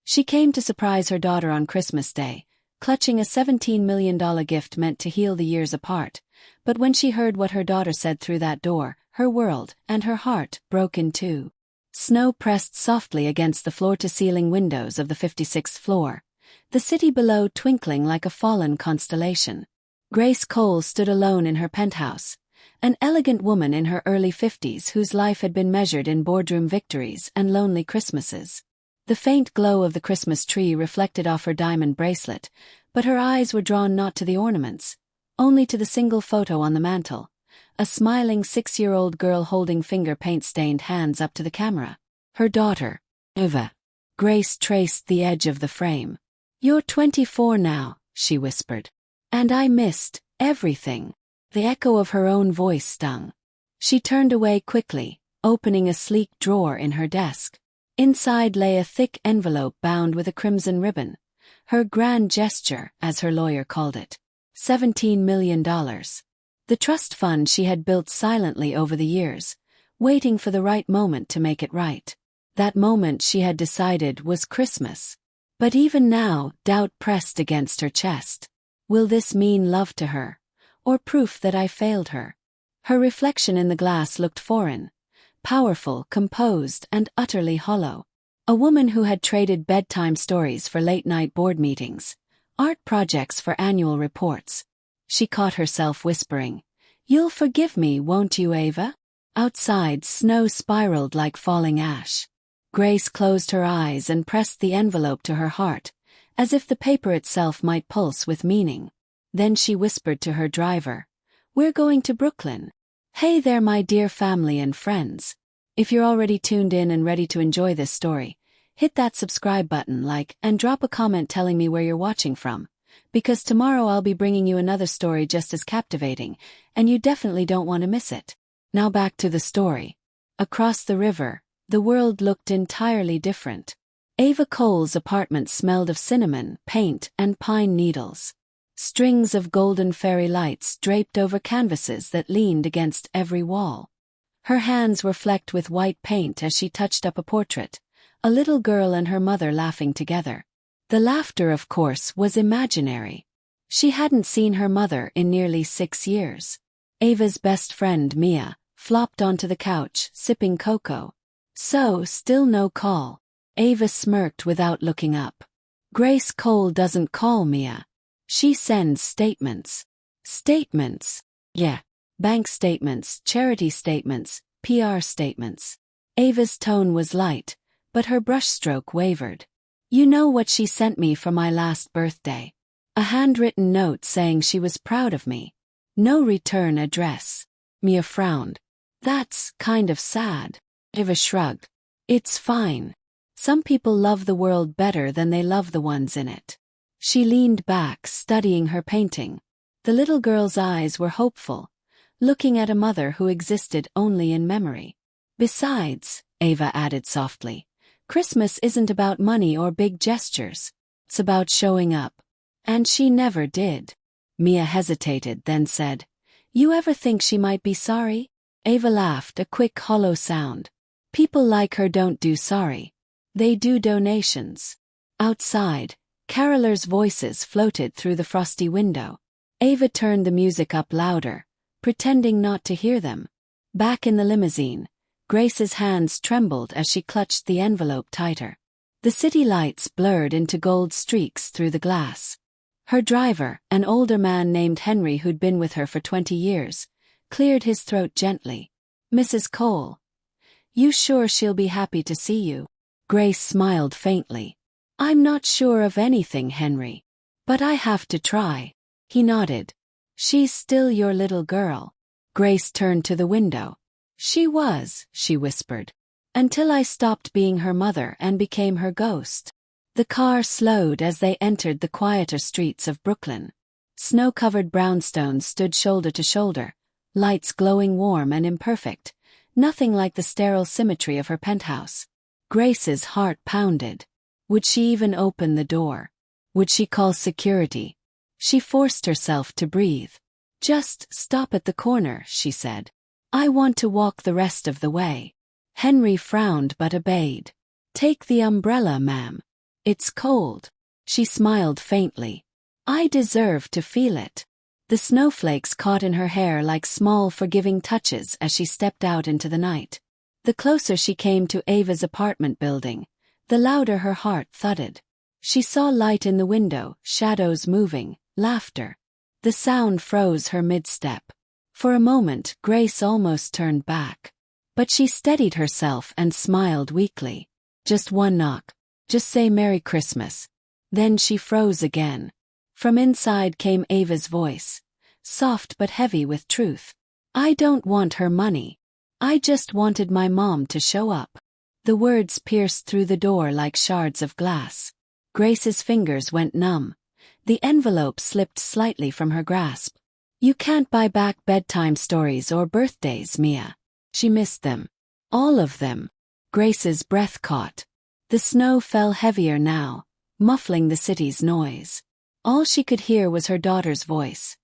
She came to surprise her daughter on Christmas Day, clutching a $17 million gift meant to heal the years apart. But when she heard what her daughter said through that door, her world and her heart broke in two. Snow pressed softly against the floor-to-ceiling windows of the 56th floor, the city below twinkling like a fallen constellation. Grace Cole stood alone in her penthouse, an elegant woman in her early 50s whose life had been measured in boardroom victories and lonely Christmases. The faint glow of the Christmas tree reflected off her diamond bracelet, but her eyes were drawn not to the ornaments, only to the single photo on the mantel, a smiling 6-year-old girl holding finger-paint-stained hands up to the camera. Her daughter, Eva. Grace traced the edge of the frame. "You're 24 now," she whispered. "And I missed everything." The echo of her own voice stung. She turned away quickly, opening a sleek drawer in her desk. Inside lay a thick envelope bound with a crimson ribbon, her grand gesture, as her lawyer called it. $17 million. The trust fund she had built silently over the years, waiting for the right moment to make it right. That moment, she had decided, was Christmas. But even now, doubt pressed against her chest. Will this mean love to her, or proof that I failed her? Her reflection in the glass looked foreign, powerful, composed, and utterly hollow. A woman who had traded bedtime stories for late-night board meetings, art projects for annual reports. She caught herself whispering, "You'll forgive me, won't you, Ava?" Outside, snow spiraled like falling ash. Grace closed her eyes and pressed the envelope to her heart, as if the paper itself might pulse with meaning. Then she whispered to her driver, "We're going to Brooklyn." Hey there, my dear family and friends. If you're already tuned in and ready to enjoy this story, hit that subscribe button, and drop a comment telling me where you're watching from. Because tomorrow I'll be bringing you another story just as captivating, and you definitely don't want to miss it. Now back to the story. Across the river, the world looked entirely different. Ava Cole's apartment smelled of cinnamon, paint, and pine needles. Strings of golden fairy lights draped over canvases that leaned against every wall. Her hands were flecked with white paint as she touched up a portrait, a little girl and her mother laughing together. The laughter, of course, was imaginary. She hadn't seen her mother in nearly 6 years. Ava's best friend, Mia, flopped onto the couch, sipping cocoa. So, still no call. Ava smirked without looking up. Grace Cole doesn't call Mia. She sends statements. Statements? Yeah. Bank statements, charity statements, PR statements. Ava's tone was light, but her brushstroke wavered. "You know what she sent me for my last birthday? A handwritten note saying she was proud of me. No return address." Mia frowned. "That's kind of sad." Ava shrugged. "It's fine. Some people love the world better than they love the ones in it." She leaned back, studying her painting. The little girl's eyes were hopeful, looking at a mother who existed only in memory. "Besides," Ava added softly, "Christmas isn't about money or big gestures. It's about showing up." And she never did. Mia hesitated, then said, "You ever think she might be sorry?" Ava laughed, a quick, hollow sound. "People like her don't do sorry. They do donations." Outside, carolers' voices floated through the frosty window. Ava turned the music up louder, pretending not to hear them. Back in the limousine, Grace's hands trembled as she clutched the envelope tighter. The city lights blurred into gold streaks through the glass. Her driver, an older man named Henry who'd been with her for 20 years, cleared his throat gently. "Mrs. Cole, you sure she'll be happy to see you?" Grace smiled faintly. "I'm not sure of anything, Henry. But I have to try." He nodded. "She's still your little girl." Grace turned to the window. "She was," she whispered, "until I stopped being her mother and became her ghost." The car slowed as they entered the quieter streets of Brooklyn. Snow-covered brownstones stood shoulder to shoulder, lights glowing warm and imperfect, nothing like the sterile symmetry of her penthouse. Grace's heart pounded. Would she even open the door? Would she call security? She forced herself to breathe. "Just stop at the corner," she said. "I want to walk the rest of the way." Henry frowned but obeyed. "Take the umbrella, ma'am." It's cold. She smiled faintly. I deserve to feel it. The snowflakes caught in her hair like small forgiving touches as she stepped out into the night. The closer she came to Ava's apartment building, the louder her heart thudded. She saw light in the window, shadows moving, laughter. The sound froze her mid-step. For a moment, Grace almost turned back. But she steadied herself and smiled weakly. Just one knock. Just say Merry Christmas. Then she froze again. From inside came Ava's voice, soft but heavy with truth. I don't want her money. I just wanted my mom to show up. The words pierced through the door like shards of glass. Grace's fingers went numb. The envelope slipped slightly from her grasp. You can't buy back bedtime stories or birthdays, Mia. She missed them. All of them. Grace's breath caught. The snow fell heavier now, muffling the city's noise. All she could hear was her daughter's voice,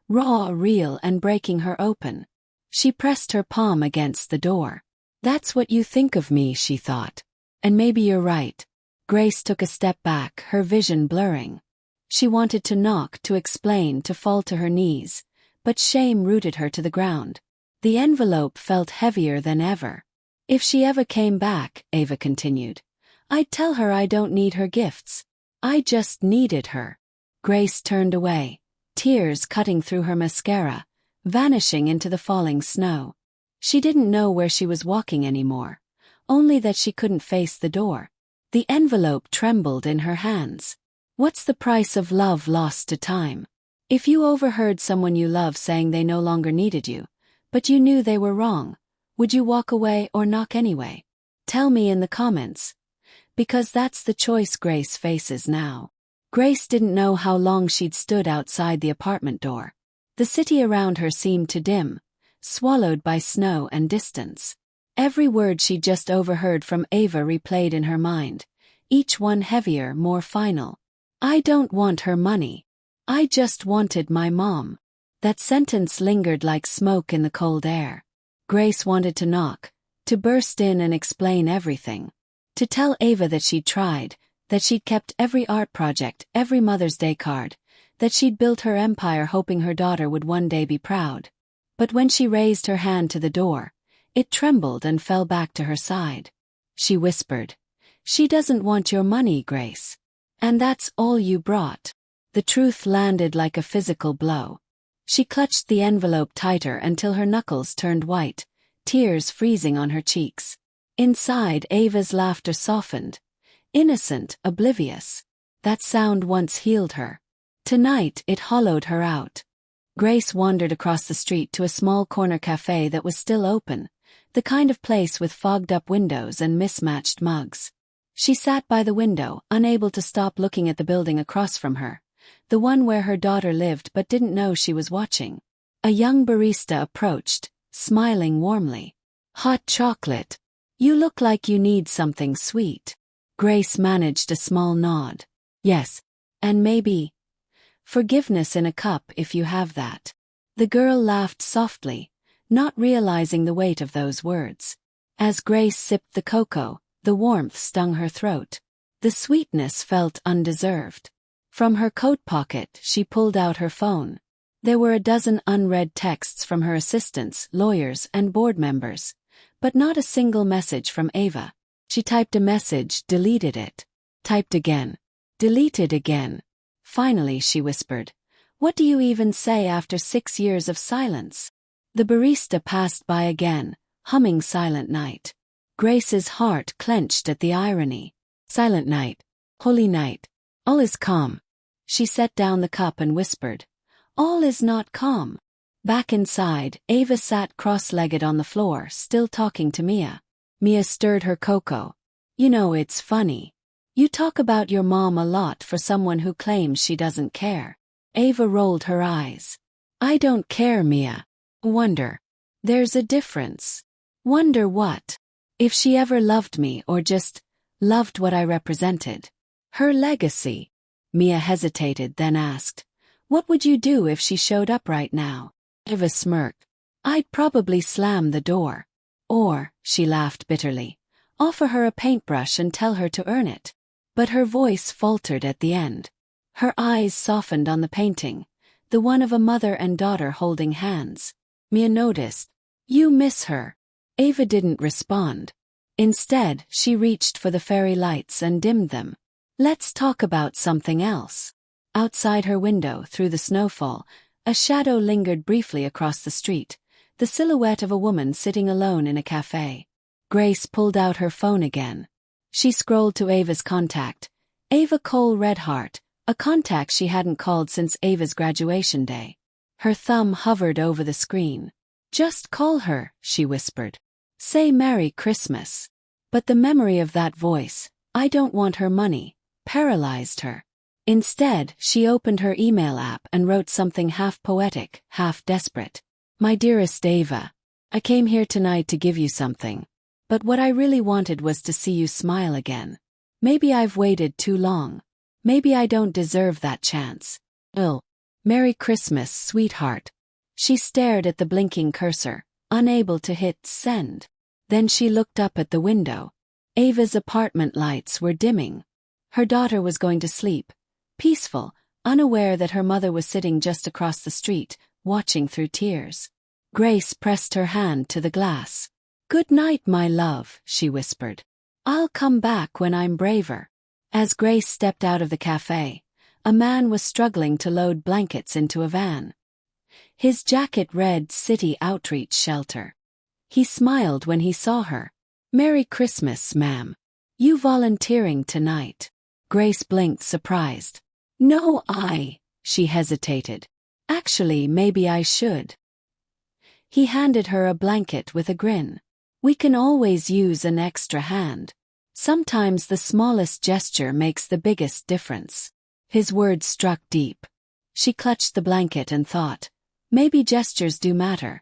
raw, real, and breaking her open. She pressed her palm against the door. That's what you think of me, she thought. And maybe you're right. Grace took a step back, her vision blurring. She wanted to knock, to explain, to fall to her knees, but shame rooted her to the ground. The envelope felt heavier than ever. If she ever came back, Ava continued, I'd tell her I don't need her gifts. I just needed her. Grace turned away, tears cutting through her mascara, vanishing into the falling snow. She didn't know where she was walking anymore, only that she couldn't face the door. The envelope trembled in her hands. What's the price of love lost to time? If you overheard someone you love saying they no longer needed you, but you knew they were wrong, would you walk away or knock anyway? Tell me in the comments. Because that's the choice Grace faces now. Grace didn't know how long she'd stood outside the apartment door. The city around her seemed to dim, swallowed by snow and distance. Every word she'd just overheard from Ava replayed in her mind, each one heavier, more final. I don't want her money. I just wanted my mom. That sentence lingered like smoke in the cold air. Grace wanted to knock, to burst in and explain everything. To tell Ava that she'd tried, that she'd kept every art project, every Mother's Day card, that she'd built her empire hoping her daughter would one day be proud. But when she raised her hand to the door, it trembled and fell back to her side. She whispered, She doesn't want your money, Grace. And that's all you brought. The truth landed like a physical blow. She clutched the envelope tighter until her knuckles turned white, tears freezing on her cheeks. Inside, Ava's laughter softened. Innocent, oblivious. That sound once healed her. Tonight, it hollowed her out. Grace wandered across the street to a small corner cafe that was still open, the kind of place with fogged-up windows and mismatched mugs. She sat by the window, unable to stop looking at the building across from her, the one where her daughter lived but didn't know she was watching. A young barista approached, smiling warmly. Hot chocolate. You look like you need something sweet. Grace managed a small nod. Yes, and maybe forgiveness in a cup if you have that. The girl laughed softly, not realizing the weight of those words. As Grace sipped the cocoa, the warmth stung her throat. The sweetness felt undeserved. From her coat pocket, she pulled out her phone. There were a dozen unread texts from her assistants, lawyers, and board members, but not a single message from Ava. She typed a message, deleted it. Typed again. Deleted again. Finally, she whispered, What do you even say after 6 years of silence? The barista passed by again, humming Silent Night. Grace's heart clenched at the irony. Silent night. Holy night. All is calm. She set down the cup and whispered, All is not calm. Back inside, Ava sat cross-legged on the floor, still talking to Mia. Mia stirred her cocoa. You know, it's funny. You talk about your mom a lot for someone who claims she doesn't care. Ava rolled her eyes. I don't care, Mia. Wonder. There's a difference. Wonder what? If she ever loved me or just loved what I represented. Her legacy. Mia hesitated, then asked, What would you do if she showed up right now? Ava smirked. I'd probably slam the door. Or, she laughed bitterly, offer her a paintbrush and tell her to earn it. But her voice faltered at the end. Her eyes softened on the painting, the one of a mother and daughter holding hands. Mia noticed. You miss her. Ava didn't respond. Instead, she reached for the fairy lights and dimmed them. Let's talk about something else. Outside her window, through the snowfall, a shadow lingered briefly across the street, the silhouette of a woman sitting alone in a cafe. Grace pulled out her phone again. She scrolled to Ava's contact. Ava Cole Redheart, a contact she hadn't called since Ava's graduation day. Her thumb hovered over the screen. Just call her, she whispered. Say Merry Christmas. But the memory of that voice, I don't want her money, paralyzed her. Instead, she opened her email app and wrote something half poetic, half desperate. My dearest Ava, I came here tonight to give you something. But what I really wanted was to see you smile again. Maybe I've waited too long. Maybe I don't deserve that chance. Merry Christmas, sweetheart. She stared at the blinking cursor, unable to hit send. Then she looked up at the window. Ava's apartment lights were dimming. Her daughter was going to sleep, peaceful, unaware that her mother was sitting just across the street, watching through tears. Grace pressed her hand to the glass. Good night, my love, she whispered. I'll come back when I'm braver. As Grace stepped out of the cafe, a man was struggling to load blankets into a van. His jacket read City Outreach Shelter. He smiled when he saw her. Merry Christmas, ma'am. You volunteering tonight? Grace blinked, surprised. No, she hesitated. Actually, maybe I should. He handed her a blanket with a grin. We can always use an extra hand. Sometimes the smallest gesture makes the biggest difference. His words struck deep. She clutched the blanket and thought, maybe gestures do matter.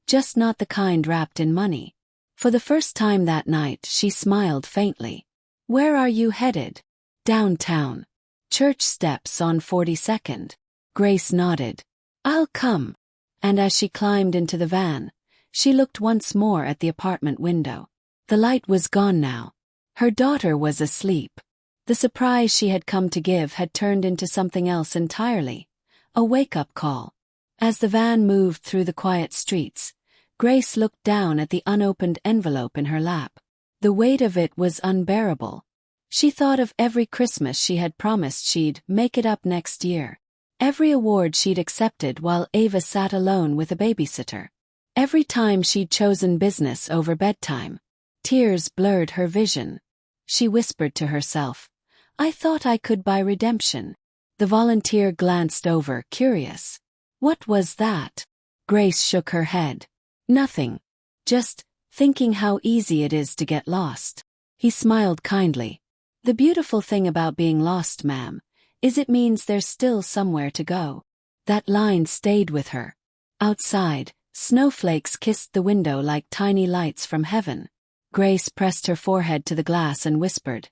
Just not the kind wrapped in money. For the first time that night, she smiled faintly. Where are you headed? Downtown. Church steps on 42nd. Grace nodded. I'll come. And as she climbed into the van, she looked once more at the apartment window. The light was gone now. Her daughter was asleep. The surprise she had come to give had turned into something else entirely. A wake-up call. As the van moved through the quiet streets, Grace looked down at the unopened envelope in her lap. The weight of it was unbearable. She thought of every Christmas she had promised she'd make it up next year. Every award she'd accepted while Ava sat alone with a babysitter. Every time she'd chosen business over bedtime. Tears blurred her vision. She whispered to herself, I thought I could buy redemption. The volunteer glanced over, curious. What was that? Grace shook her head. Nothing. Just thinking how easy it is to get lost. He smiled kindly. The beautiful thing about being lost, ma'am, is it means there's still somewhere to go. That line stayed with her. Outside, snowflakes kissed the window like tiny lights from heaven. Grace pressed her forehead to the glass and whispered,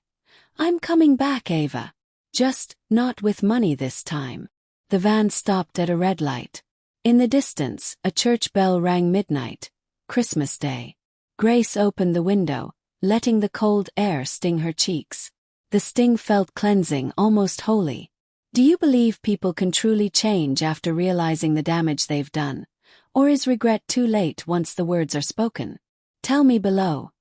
I'm coming back, Ava. Just not with money this time. The van stopped at a red light. In the distance, a church bell rang midnight, Christmas Day. Grace opened the window, letting the cold air sting her cheeks. The sting felt cleansing, almost holy. Do you believe people can truly change after realizing the damage they've done? Or is regret too late once the words are spoken? Tell me below.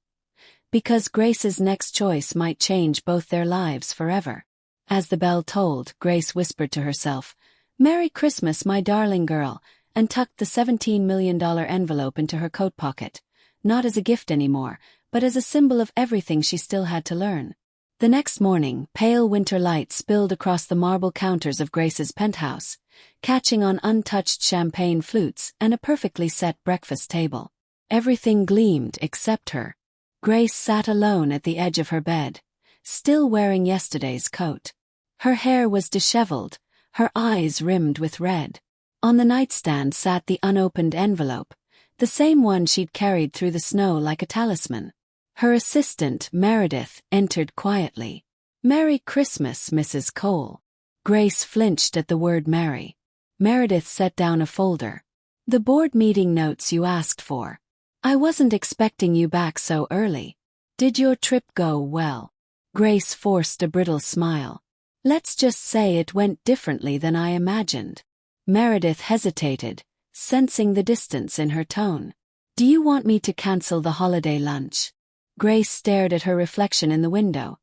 Because Grace's next choice might change both their lives forever. As the bell tolled, Grace whispered to herself, Merry Christmas, my darling girl, and tucked the $17 million envelope into her coat pocket, not as a gift anymore, but as a symbol of everything she still had to learn. The next morning, pale winter light spilled across the marble counters of Grace's penthouse, catching on untouched champagne flutes and a perfectly set breakfast table. Everything gleamed except her. Grace sat alone at the edge of her bed, still wearing yesterday's coat. Her hair was disheveled, her eyes rimmed with red. On the nightstand sat the unopened envelope, the same one she'd carried through the snow like a talisman. Her assistant, Meredith, entered quietly. Merry Christmas, Mrs. Cole. Grace flinched at the word Merry. Meredith set down a folder. The board meeting notes you asked for. I wasn't expecting you back so early. Did your trip go well? Grace forced a brittle smile. Let's just say it went differently than I imagined. Meredith hesitated, sensing the distance in her tone. Do you want me to cancel the holiday lunch? Grace stared at her reflection in the window.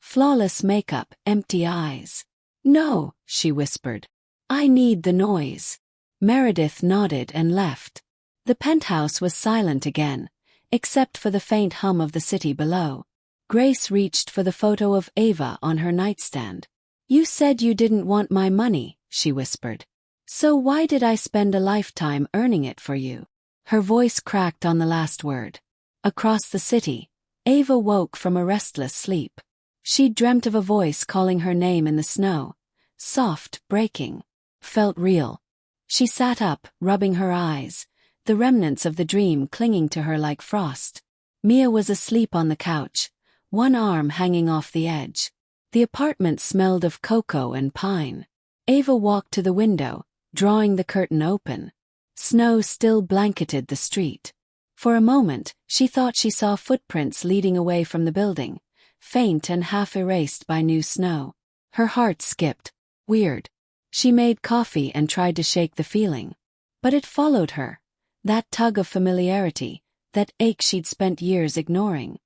Flawless makeup, empty eyes. No, she whispered. I need the noise. Meredith nodded and left. The penthouse was silent again, except for the faint hum of the city below. Grace reached for the photo of Ava on her nightstand. You said you didn't want my money, she whispered. So why did I spend a lifetime earning it for you? Her voice cracked on the last word. Across the city, Ava woke from a restless sleep. She'd dreamt of a voice calling her name in the snow. Soft, breaking. Felt real. She sat up, rubbing her eyes, the remnants of the dream clinging to her like frost. Mia was asleep on the couch, one arm hanging off the edge. The apartment smelled of cocoa and pine. Ava walked to the window, drawing the curtain open. Snow still blanketed the street. For a moment, she thought she saw footprints leading away from the building, faint and half erased by new snow. Her heart skipped. Weird. She made coffee and tried to shake the feeling. But it followed her. That tug of familiarity, that ache she'd spent years ignoring.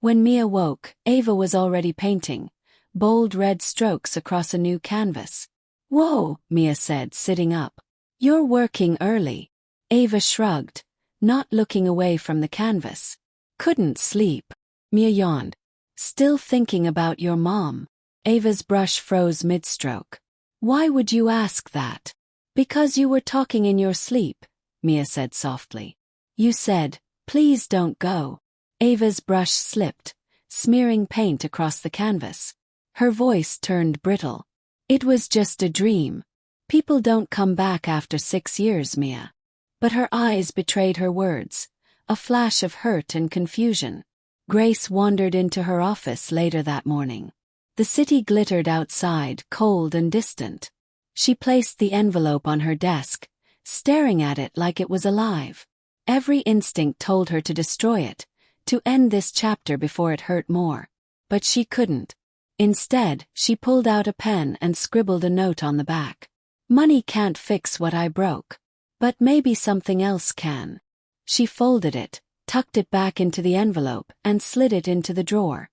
When Mia woke, Ava was already painting, bold red strokes across a new canvas. Whoa, Mia said, sitting up. You're working early. Ava shrugged, not looking away from the canvas. Couldn't sleep. Mia yawned. Still thinking about your mom. Ava's brush froze mid-stroke. Why would you ask that? Because you were talking in your sleep, Mia said softly. You said, please don't go. Ava's brush slipped, smearing paint across the canvas. Her voice turned brittle. It was just a dream. People don't come back after 6 years, Mia. But her eyes betrayed her words, a flash of hurt and confusion. Grace wandered into her office later that morning. The city glittered outside, cold and distant. She placed the envelope on her desk, staring at it like it was alive. Every instinct told her to destroy it, to end this chapter before it hurt more. But she couldn't. Instead, she pulled out a pen and scribbled a note on the back. Money can't fix what I broke. But maybe something else can. She folded it, tucked it back into the envelope, and slid it into the drawer.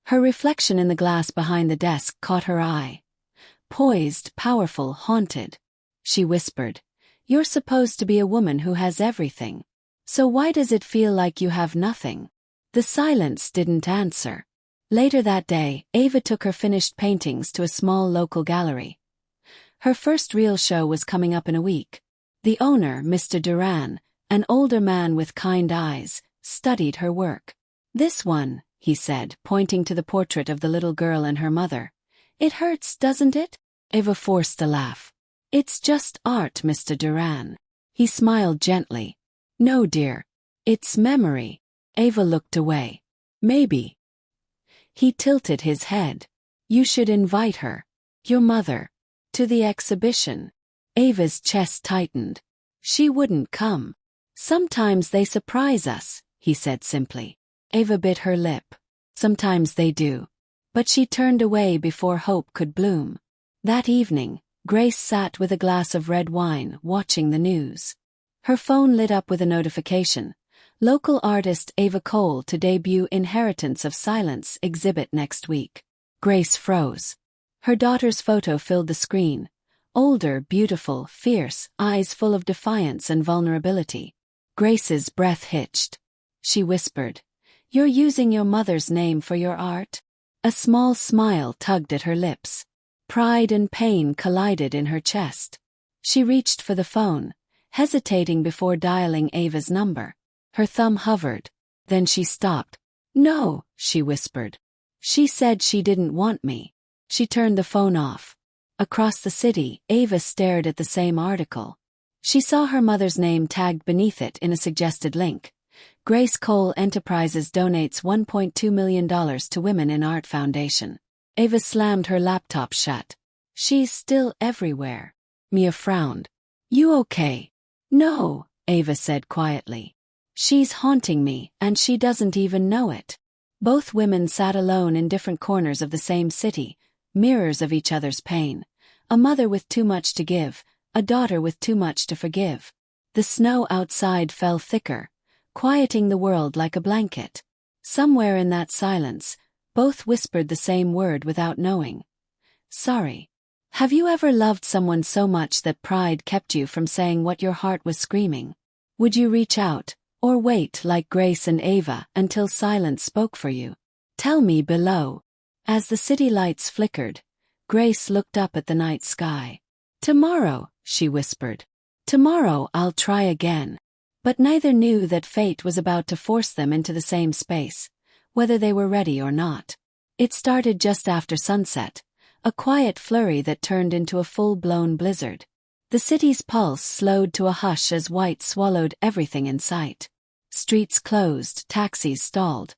Her reflection in the glass behind the desk caught her eye. Poised, powerful, haunted. She whispered, You're supposed to be a woman who has everything. So why does it feel like you have nothing? The silence didn't answer. Later that day, Ava took her finished paintings to a small local gallery. Her first real show was coming up in a week. The owner, Mr. Duran, an older man with kind eyes, studied her work. This one, he said, pointing to the portrait of the little girl and her mother. It hurts, doesn't it? Ava forced a laugh. It's just art, Mr. Duran. He smiled gently. No, dear. It's memory. Ava looked away. Maybe. He tilted his head. You should invite her. Your mother. To the exhibition. Ava's chest tightened. She wouldn't come. Sometimes they surprise us, he said simply. Ava bit her lip. Sometimes they do. But she turned away before hope could bloom. That evening, Grace sat with a glass of red wine, watching the news. Her phone lit up with a notification. Local artist Ava Cole to debut Inheritance of Silence exhibit next week. Grace froze. Her daughter's photo filled the screen. Older, beautiful, fierce, eyes full of defiance and vulnerability. Grace's breath hitched. She whispered, You're using your mother's name for your art? A small smile tugged at her lips. Pride and pain collided in her chest. She reached for the phone, hesitating before dialing Ava's number. Her thumb hovered. Then she stopped. No, she whispered. She said she didn't want me. She turned the phone off. Across the city, Ava stared at the same article. She saw her mother's name tagged beneath it in a suggested link. Grace Cole Enterprises donates $1.2 million to Women in Art Foundation. Ava slammed her laptop shut. She's still everywhere. Mia frowned. You okay? No, Ava said quietly. She's haunting me, and she doesn't even know it. Both women sat alone in different corners of the same city, mirrors of each other's pain. A mother with too much to give, a daughter with too much to forgive. The snow outside fell thicker, quieting the world like a blanket. Somewhere in that silence, both whispered the same word without knowing. Sorry. Have you ever loved someone so much that pride kept you from saying what your heart was screaming? Would you reach out, or wait like Grace and Ava until silence spoke for you? Tell me below. As the city lights flickered, Grace looked up at the night sky. Tomorrow, she whispered. Tomorrow I'll try again. But neither knew that fate was about to force them into the same space, whether they were ready or not. It started just after sunset, a quiet flurry that turned into a full-blown blizzard. The city's pulse slowed to a hush as white swallowed everything in sight. Streets closed, taxis stalled,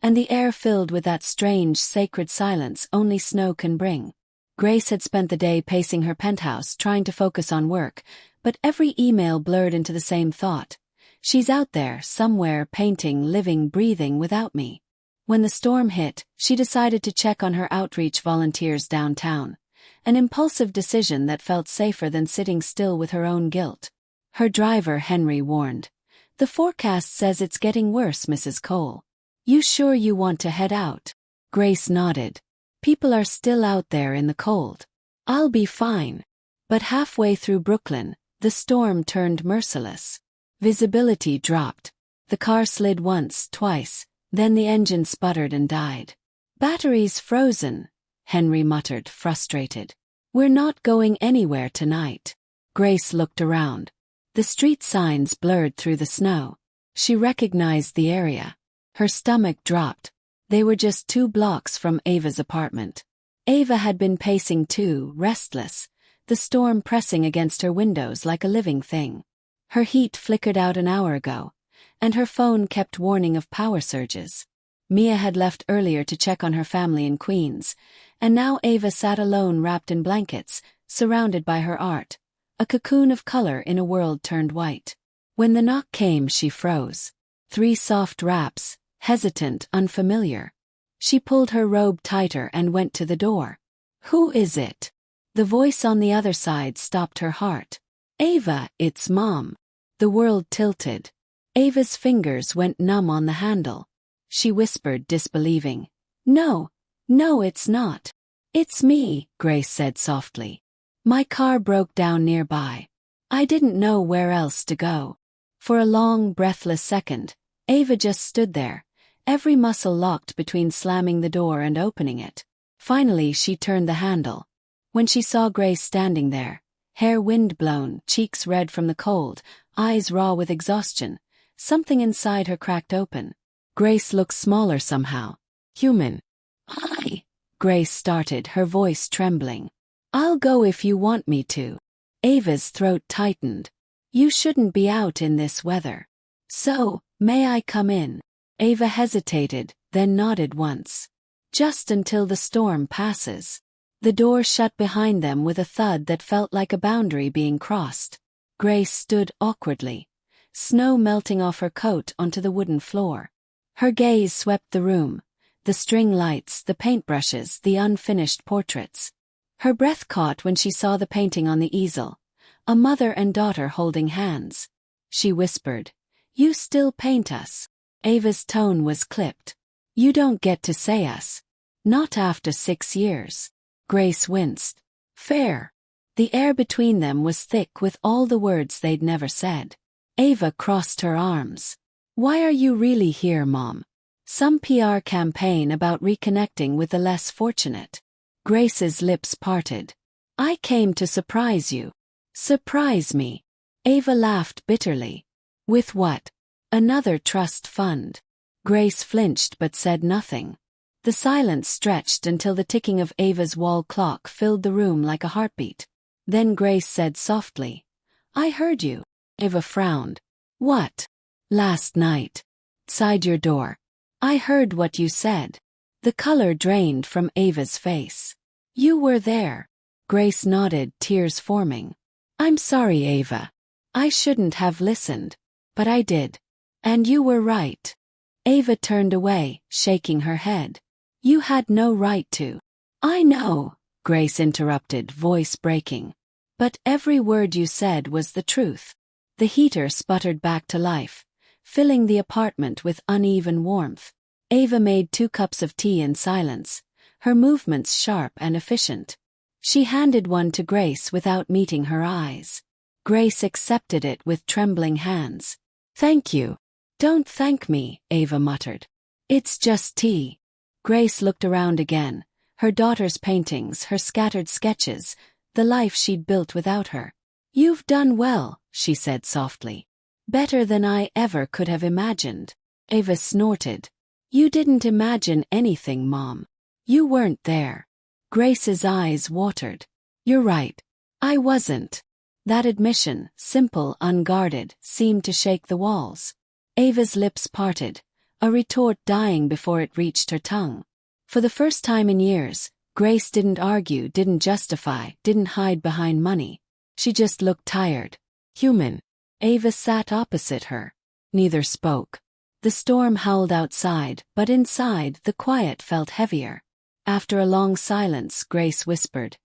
and the air filled with that strange, sacred silence only snow can bring. Grace had spent the day pacing her penthouse trying to focus on work, but every email blurred into the same thought. She's out there, somewhere, painting, living, breathing without me. When the storm hit, she decided to check on her outreach volunteers downtown. An impulsive decision that felt safer than sitting still with her own guilt. Her driver, Henry, warned. The forecast says it's getting worse, Mrs. Cole. You sure you want to head out? Grace nodded. People are still out there in the cold. I'll be fine. But halfway through Brooklyn, the storm turned merciless. Visibility dropped. The car slid once, twice, then the engine sputtered and died. Batteries frozen, Henry muttered, frustrated. We're not going anywhere tonight. Grace looked around. The street signs blurred through the snow. She recognized the area. Her stomach dropped. They were just 2 blocks from Ava's apartment. Ava had been pacing too, restless, the storm pressing against her windows like a living thing. Her heat flickered out an hour ago, and her phone kept warning of power surges. Mia had left earlier to check on her family in Queens, and now Ava sat alone wrapped in blankets, surrounded by her art, a cocoon of color in a world turned white. When the knock came, she froze. 3 soft raps, hesitant, unfamiliar. She pulled her robe tighter and went to the door. Who is it? The voice on the other side stopped her heart. Ava, it's Mom. The world tilted. Ava's fingers went numb on the handle. She whispered, disbelieving. No, it's not. It's me, Grace said softly. My car broke down nearby. I didn't know where else to go. For a long, breathless second, Ava just stood there, every muscle locked between slamming the door and opening it. Finally, she turned the handle. When she saw Grace standing there, hair wind-blown, cheeks red from the cold, eyes raw with exhaustion, something inside her cracked open. Grace looked smaller somehow. Human. Hi. Grace started, her voice trembling. I'll go if you want me to. Ava's throat tightened. You shouldn't be out in this weather. So, may I come in? Ava hesitated, then nodded once. Just until the storm passes. The door shut behind them with a thud that felt like a boundary being crossed. Grace stood awkwardly, snow melting off her coat onto the wooden floor. Her gaze swept the room, the string lights, the paintbrushes, the unfinished portraits. Her breath caught when she saw the painting on the easel, a mother and daughter holding hands. She whispered, You still paint us. Ava's tone was clipped. You don't get to say us. Not after 6 years. Grace winced. Fair. The air between them was thick with all the words they'd never said. Ava crossed her arms. Why are you really here, Mom? Some PR campaign about reconnecting with the less fortunate. Grace's lips parted. I came to surprise you. Surprise me. Ava laughed bitterly. With what? Another trust fund. Grace flinched but said nothing. The silence stretched until the ticking of Ava's wall clock filled the room like a heartbeat. Then Grace said softly, I heard you. Ava frowned. What? Last night. Outside your door. I heard what you said. The color drained from Ava's face. You were there. Grace nodded, tears forming. I'm sorry, Ava. I shouldn't have listened. But I did. And you were right. Ava turned away, shaking her head. You had no right to. I know, Grace interrupted, voice breaking. But every word you said was the truth. The heater sputtered back to life, filling the apartment with uneven warmth. Ava made 2 cups of tea in silence, her movements sharp and efficient. She handed one to Grace without meeting her eyes. Grace accepted it with trembling hands. Thank you. Don't thank me, Ava muttered. It's just tea. Grace looked around again, her daughter's paintings, her scattered sketches, the life she'd built without her. You've done well, she said softly. Better than I ever could have imagined. Ava snorted. You didn't imagine anything, Mom. You weren't there. Grace's eyes watered. You're right. I wasn't. That admission, simple, unguarded, seemed to shake the walls. Ava's lips parted, a retort dying before it reached her tongue. For the first time in years, Grace didn't argue, didn't justify, didn't hide behind money. She just looked tired. Human. Ava sat opposite her. Neither spoke. The storm howled outside, but inside the quiet felt heavier. After a long silence, Grace whispered,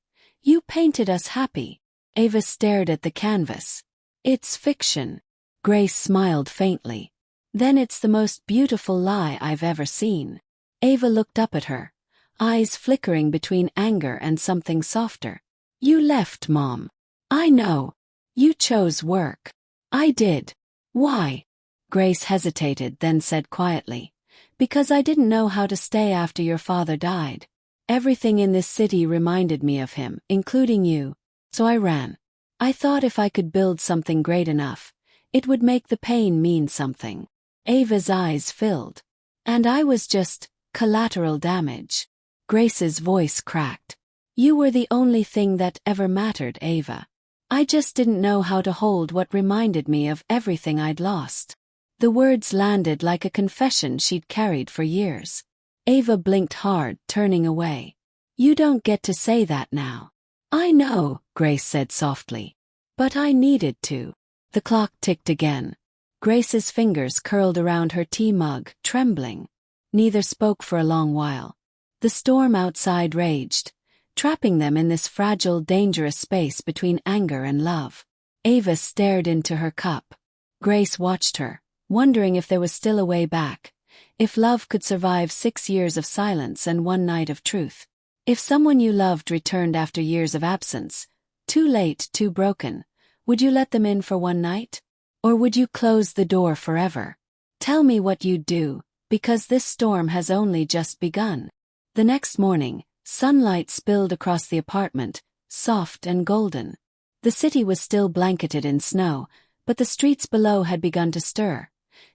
You painted us happy. Ava stared at the canvas. It's fiction. Grace smiled faintly. Then it's the most beautiful lie I've ever seen. Ava looked up at her, eyes flickering between anger and something softer. You left, Mom. I know. You chose work. I did. Why? Grace hesitated, then said quietly, Because I didn't know how to stay after your father died. Everything in this city reminded me of him, including you. So I ran. I thought if I could build something great enough, it would make the pain mean something. Ava's eyes filled. And I was just collateral damage. Grace's voice cracked. You were the only thing that ever mattered, Ava. I just didn't know how to hold what reminded me of everything I'd lost. The words landed like a confession she'd carried for years. Ava blinked hard, turning away. You don't get to say that now. I know, Grace said softly. But I needed to. The clock ticked again. Grace's fingers curled around her tea mug, trembling. Neither spoke for a long while. The storm outside raged, trapping them in this fragile, dangerous space between anger and love. Ava stared into her cup. Grace watched her, wondering if there was still a way back, if love could survive 6 years of silence and 1 night of truth. If someone you loved returned after years of absence, too late, too broken, would you let them in for 1 night? Or would you close the door forever? Tell me what you'd do, because this storm has only just begun. The next morning, sunlight spilled across the apartment, soft and golden. The city was still blanketed in snow, but the streets below had begun to stir.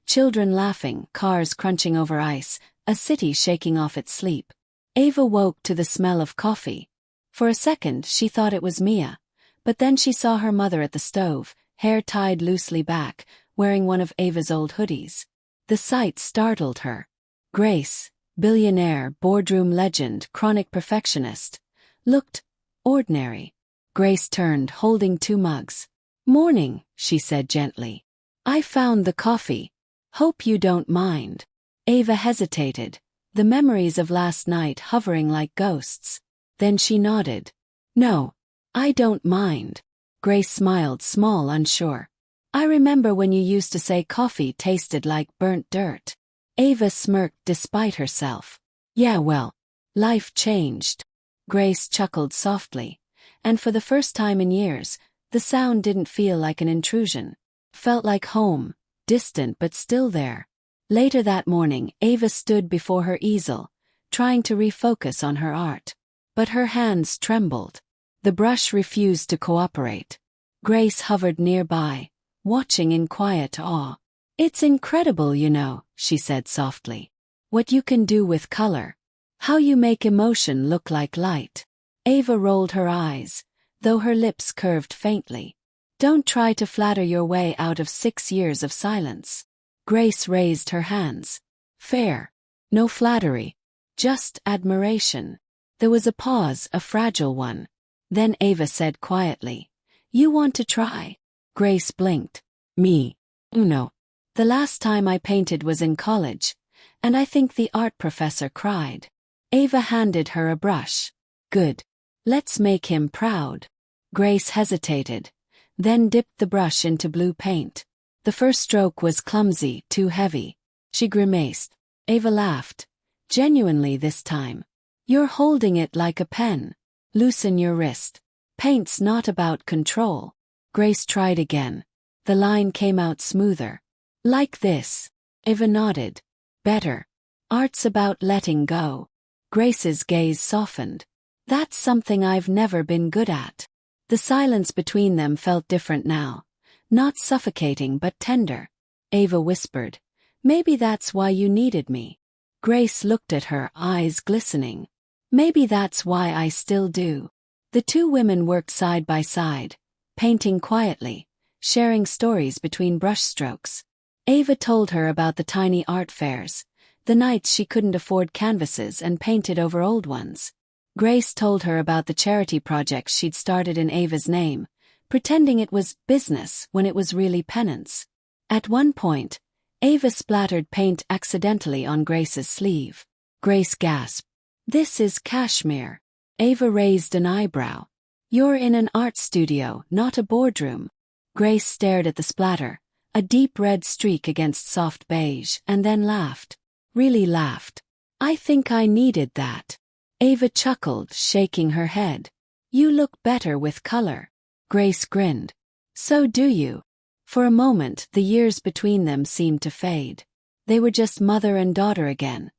Children laughing, cars crunching over ice, a city shaking off its sleep. Ava woke to the smell of coffee. For a second she thought it was Mia, but then she saw her mother at the stove, hair tied loosely back, wearing one of Ava's old hoodies. The sight startled her. Grace, billionaire, boardroom legend, chronic perfectionist, looked ordinary. Grace turned, holding 2 mugs. Morning, she said gently. I found the coffee. Hope you don't mind. Ava hesitated, the memories of last night hovering like ghosts. Then she nodded. No, I don't mind. Grace smiled, small, unsure. I remember when you used to say coffee tasted like burnt dirt. Ava smirked despite herself. Yeah, well, life changed. Grace chuckled softly, and for the first time in years, the sound didn't feel like an intrusion. Felt like home, distant but still there. Later that morning, Ava stood before her easel, trying to refocus on her art. But her hands trembled. The brush refused to cooperate. Grace hovered nearby, watching in quiet awe. It's incredible, you know, she said softly. What you can do with color. How you make emotion look like light. Ava rolled her eyes, though her lips curved faintly. Don't try to flatter your way out of 6 years of silence. Grace raised her hands. Fair. No flattery. Just admiration. There was a pause, a fragile one. Then Ava said quietly, You want to try? Grace blinked. Me? No. The last time I painted was in college, And I think the art professor cried. Ava handed her a brush. Good. Let's make him proud. Grace hesitated, then dipped the brush into blue paint. The first stroke was clumsy, too heavy. She grimaced. Ava laughed. Genuinely this time. You're holding it like a pen. Loosen your wrist. Paint's not about control. Grace tried again. The line came out smoother. Like this. Ava nodded. Better. Art's about letting go. Grace's gaze softened. That's something I've never been good at. The silence between them felt different now. Not suffocating but tender. Ava whispered, "Maybe that's why you needed me." Grace looked at her, eyes glistening. "Maybe that's why I still do." The two women worked side by side, painting quietly, sharing stories between brushstrokes. Ava told her about the tiny art fairs, the nights she couldn't afford canvases and painted over old ones. Grace told her about the charity projects she'd started in Ava's name, pretending it was business when it was really penance. At one point, Ava splattered paint accidentally on Grace's sleeve. Grace gasped. "This is cashmere." Ava raised an eyebrow. "You're in an art studio, not a boardroom." Grace stared at the splatter, a deep red streak against soft beige, and then laughed. Really laughed. "I think I needed that." Ava chuckled, shaking her head. "You look better with color." Grace grinned. "So do you." For a moment, the years between them seemed to fade. They were just mother and daughter again,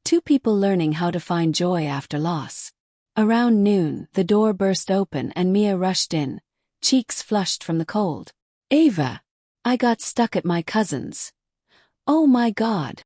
two people learning how to find joy after loss. Around noon, the door burst open and Mia rushed in, cheeks flushed from the cold. "Ava, I got stuck at my cousin's." "Oh my God."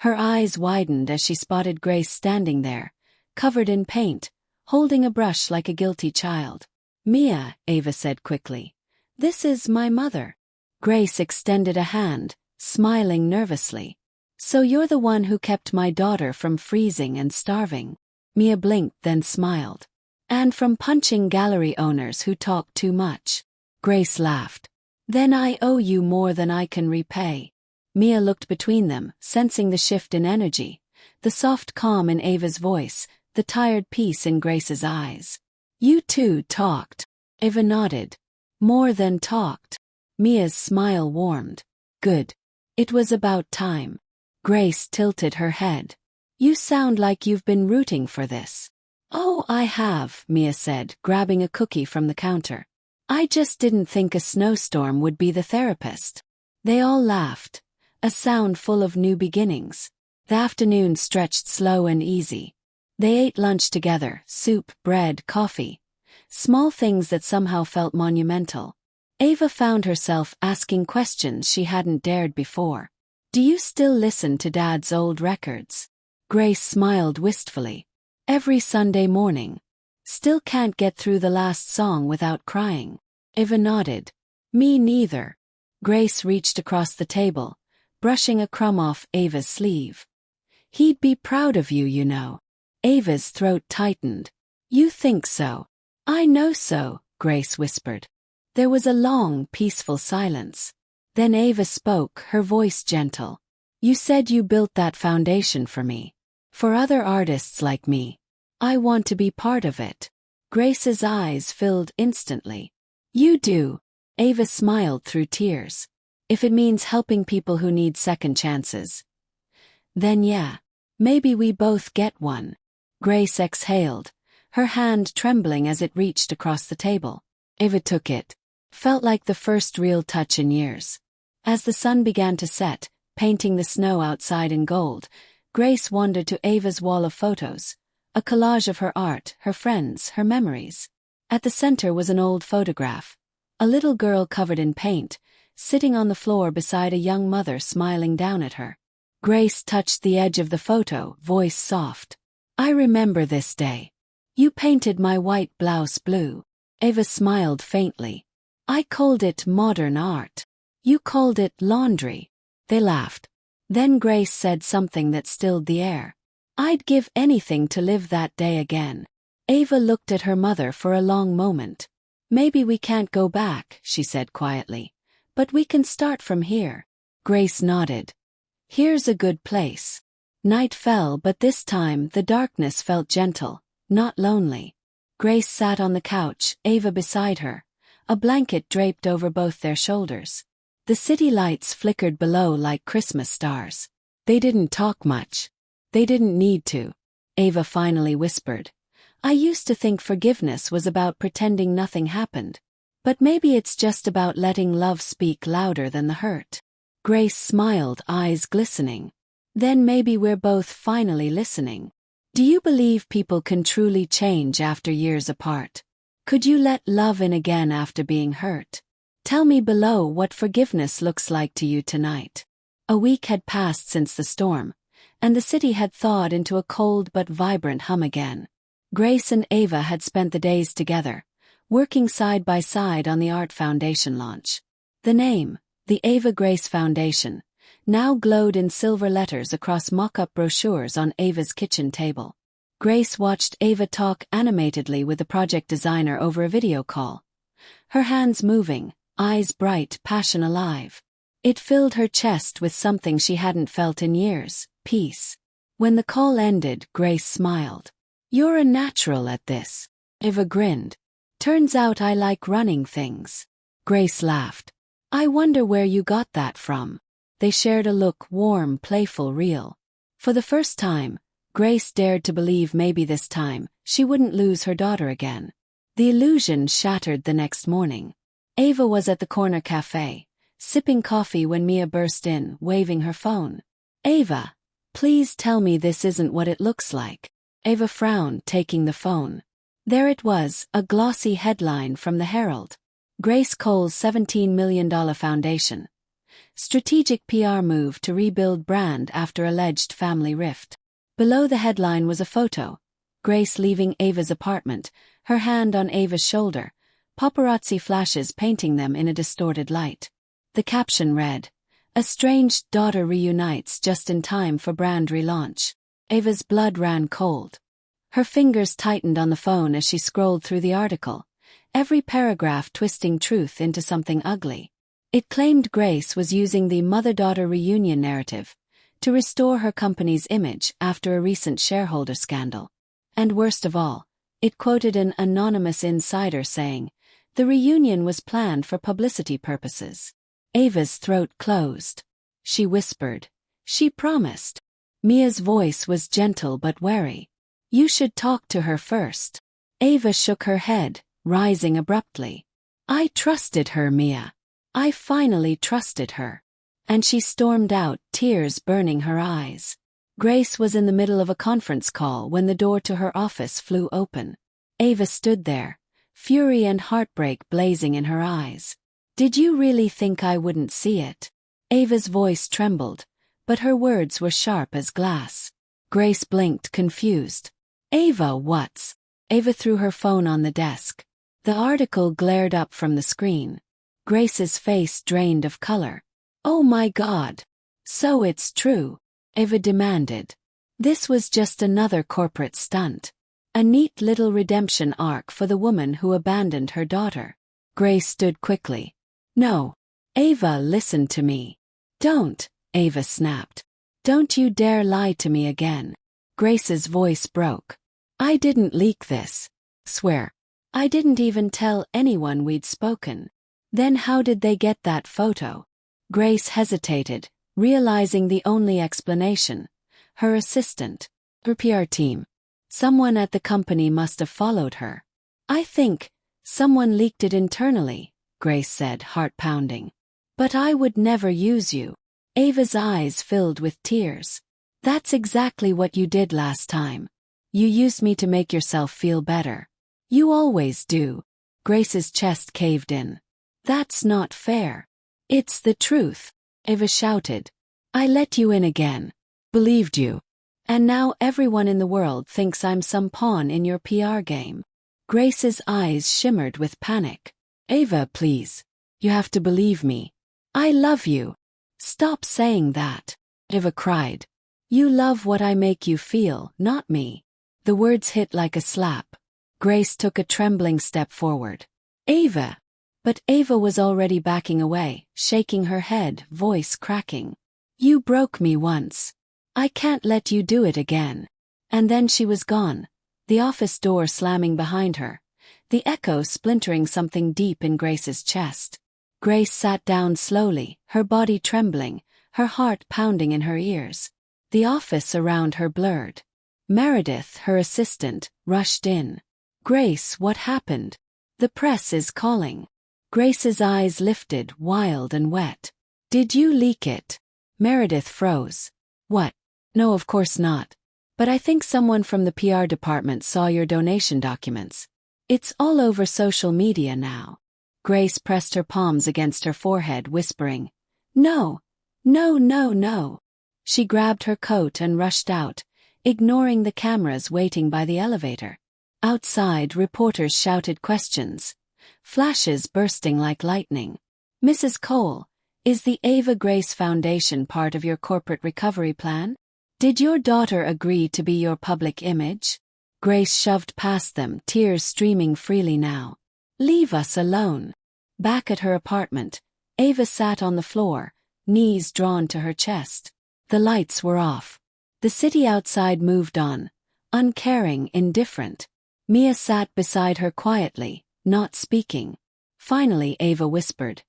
Her eyes widened as she spotted Grace standing there, covered in paint, holding a brush like a guilty child. "Mia," Ava said quickly. "This is my mother." Grace extended a hand, smiling nervously. "So you're the one who kept my daughter from freezing and starving." Mia blinked then smiled. "And from punching gallery owners who talk too much." Grace laughed. "Then I owe you more than I can repay." Mia looked between them, sensing the shift in energy, the soft calm in Ava's voice, the tired peace in Grace's eyes. "You two talked." Ava nodded. "More than talked." Mia's smile warmed. "Good. It was about time." Grace tilted her head. "You sound like you've been rooting for this." "Oh, I have," Mia said, grabbing a cookie from the counter. "I just didn't think a snowstorm would be the therapist." They all laughed, a sound full of new beginnings. The afternoon stretched slow and easy. They ate lunch together, soup, bread, coffee. Small things that somehow felt monumental. Ava found herself asking questions she hadn't dared before. "Do you still listen to Dad's old records?" Grace smiled wistfully. "Every Sunday morning. Still can't get through the last song without crying." Ava nodded. "Me neither." Grace reached across the table, brushing a crumb off Ava's sleeve. "He'd be proud of you, you know." Ava's throat tightened. "You think so?" "I know so," Grace whispered. There was a long, peaceful silence. Then Ava spoke, her voice gentle. "You said you built that foundation for me. For other artists like me. I want to be part of it." Grace's eyes filled instantly. "You do." Ava smiled through tears. "If it means helping people who need second chances. Then yeah. Maybe we both get one." Grace exhaled, her hand trembling as it reached across the table. Ava took it. Felt like the first real touch in years. As the sun began to set, painting the snow outside in gold, Grace wandered to Ava's wall of photos, a collage of her art, her friends, her memories. At the center was an old photograph, a little girl covered in paint, sitting on the floor beside a young mother smiling down at her. Grace touched the edge of the photo, voice soft. "I remember this day. You painted my white blouse blue." Ava smiled faintly. "I called it modern art. You called it laundry." They laughed. Then Grace said something that stilled the air. "I'd give anything to live that day again." Ava looked at her mother for a long moment. "Maybe we can't go back," she said quietly. "But we can start from here." Grace nodded. "Here's a good place." Night fell, but this time the darkness felt gentle, not lonely. Grace sat on the couch, Ava beside her, a blanket draped over both their shoulders. The city lights flickered below like Christmas stars. They didn't talk much. They didn't need to. Ava finally whispered, "I used to think forgiveness was about pretending nothing happened. But maybe it's just about letting love speak louder than the hurt." Grace smiled, eyes glistening. "Then maybe we're both finally listening. Do you believe people can truly change after years apart? Could you let love in again after being hurt? Tell me below what forgiveness looks like to you tonight." A week had passed since the storm, and the city had thawed into a cold but vibrant hum again. Grace and Ava had spent the days together, working side by side on the Art Foundation launch. The name, the Ava Grace Foundation, now glowed in silver letters across mock-up brochures on Ava's kitchen table. Grace watched Ava talk animatedly with the project designer over a video call. Her hands moving, eyes bright, passion alive. It filled her chest with something she hadn't felt in years, peace. When the call ended, Grace smiled. "You're a natural at this." Ava grinned. "Turns out I like running things." Grace laughed. "I wonder where you got that from." They shared a look, warm, playful, real. For the first time, Grace dared to believe maybe this time, she wouldn't lose her daughter again. The illusion shattered the next morning. Ava was at the corner cafe, sipping coffee when Mia burst in, waving her phone. "Ava, please tell me this isn't what it looks like." Ava frowned, taking the phone. There it was, a glossy headline from the Herald. Grace Cole's $17 million foundation. Strategic PR move to rebuild brand after alleged family rift. Below the headline was a photo. Grace leaving Ava's apartment, her hand on Ava's shoulder, paparazzi flashes painting them in a distorted light. The caption read, "A strange daughter reunites just in time for brand relaunch." Ava's blood ran cold. Her fingers tightened on the phone as she scrolled through the article, every paragraph twisting truth into something ugly. It claimed Grace was using the mother-daughter reunion narrative to restore her company's image after a recent shareholder scandal. And worst of all, it quoted an anonymous insider saying, "The reunion was planned for publicity purposes." Ava's throat closed. She whispered, "She promised." Mia's voice was gentle but wary. "You should talk to her first." Ava shook her head, rising abruptly. "I trusted her, Mia. I finally trusted her." And she stormed out, tears burning her eyes. Grace was in the middle of a conference call when the door to her office flew open. Ava stood there, fury and heartbreak blazing in her eyes. "Did you really think I wouldn't see it?" Ava's voice trembled, but her words were sharp as glass. Grace blinked, confused. "Ava, what's?" Ava threw her phone on the desk. The article glared up from the screen. Grace's face drained of color. "Oh my God. So it's true," Ava demanded. This was just another corporate stunt. A neat little redemption arc for the woman who abandoned her daughter. Grace stood quickly. "No. Ava, listen to me." "Don't," Ava snapped. "Don't you dare lie to me again." Grace's voice broke. "I didn't leak this. Swear. I didn't even tell anyone we'd spoken." "Then how did they get that photo?" Grace hesitated, realizing the only explanation. Her assistant. Her PR team. Someone at the company must have followed her. "I think someone leaked it internally," Grace said, heart pounding. "But I would never use you." Ava's eyes filled with tears. "That's exactly what you did last time. You used me to make yourself feel better. You always do." Grace's chest caved in. "That's not fair." "It's the truth," Ava shouted. "I let you in again. Believed you. And now everyone in the world thinks I'm some pawn in your PR game." Grace's eyes shimmered with panic. "Ava, please. You have to believe me. I love you." "Stop saying that," Ava cried. "You love what I make you feel, not me." The words hit like a slap. Grace took a trembling step forward. "Ava." But Ava was already backing away, shaking her head, voice cracking. "You broke me once. I can't let you do it again. And then she was gone, the office door slamming behind her, the echo splintering something deep in Grace's chest. Grace sat down slowly, her body trembling, her heart pounding in her ears. The office around her blurred. Meredith, her assistant, rushed in. Grace, what happened? The press is calling. Grace's eyes lifted, wild and wet. Did you leak it? Meredith froze. What? No, of course not. But I think someone from the PR department saw your donation documents. It's all over social media now. Grace pressed her palms against her forehead, whispering, No, no, no, no. She grabbed her coat and rushed out, ignoring the cameras waiting by the elevator. Outside, reporters shouted questions, flashes bursting like lightning. Mrs. Cole, is the Ava Grace Foundation part of your corporate recovery plan? Did your daughter agree to be your public image? Grace shoved past them, tears streaming freely now. Leave us alone. Back at her apartment, Ava sat on the floor, knees drawn to her chest. The lights were off. The city outside moved on, uncaring, indifferent. Mia sat beside her quietly, not speaking. Finally Ava whispered,